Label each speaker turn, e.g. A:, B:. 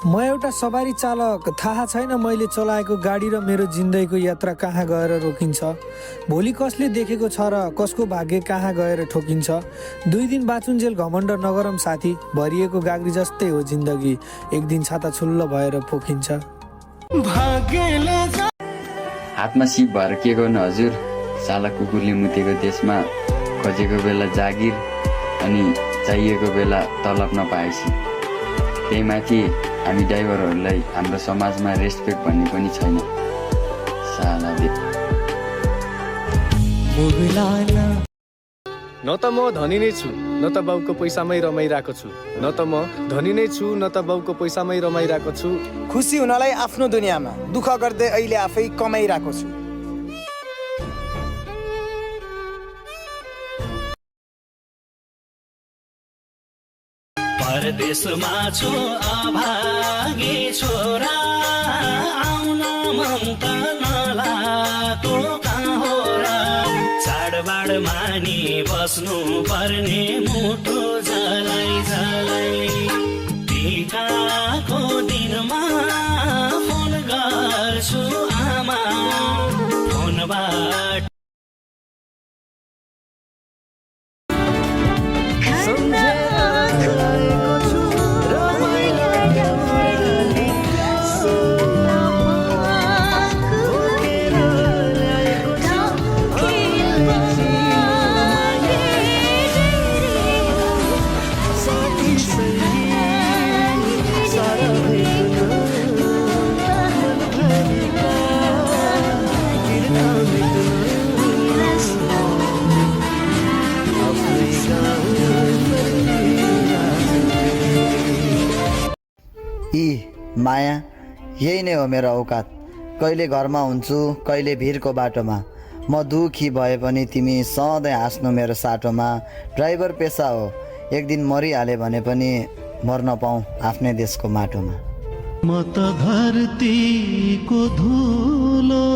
A: म एउटा सवारी चालक, थाहा छैन मैले चलाएको गाडी र मेरो जिन्दगीको यात्रा कहाँ गएर रोकिन्छ। भोलि कसले देखेको छ र कसको भाग्य कहाँ गएर ठोकिन्छ। 2 दिन बाँचुन्जेल घमण्ड नगरम साथी, भरिएको गाग्री जस्तै हो जिन्दगी, एक दिन छाता छुल्ल भएर पोखिन्छ।
B: हातमा सिप भएर के गर्नु हजुर, साला कुकुरले मुतेको देशमा खोजेको बेला जागिर अनि चाहिएको बेला तलब नपाएपछि। त्यही माथि हामी ड्राइभरहरूलाई हाम्रो समाजमा रेस्पेक्ट भन्ने पनि छैन। साला
C: न त म धनी नै छु, न त बाउको पैसामै रमाइरहेको छु, न त म धनी नै छु, न त बाउको पैसामै रमाइरहेको छु।
D: खुसी हुनलाई आफ्नो दुनियाँमा, दुःख गर्दै अहिले आफै कमाइरहेको छु।
E: परदेशमा छु अभागी छोरा, आउन मन त नलाको कहाँ हो र। चाडबाड मानि बस्नु पर्ने मुटु जलाई जलाई, टिकाको दिनमा फोन गर्छु आमा, फोनबाट
F: माया, यही नै हो मेरो औकात। कहिले घरमा हुन्छु, कहिले भिरको बाटोमा। म दुखी भए पनि तिमी सधैँ हाँस्नु मेरो साटोमा। ड्राइभर पेसा हो, एक दिन मरिहाले भने पनि मर्न पाऊँ आफ्नै देशको माटोमा।
E: म त धरतीको धुलो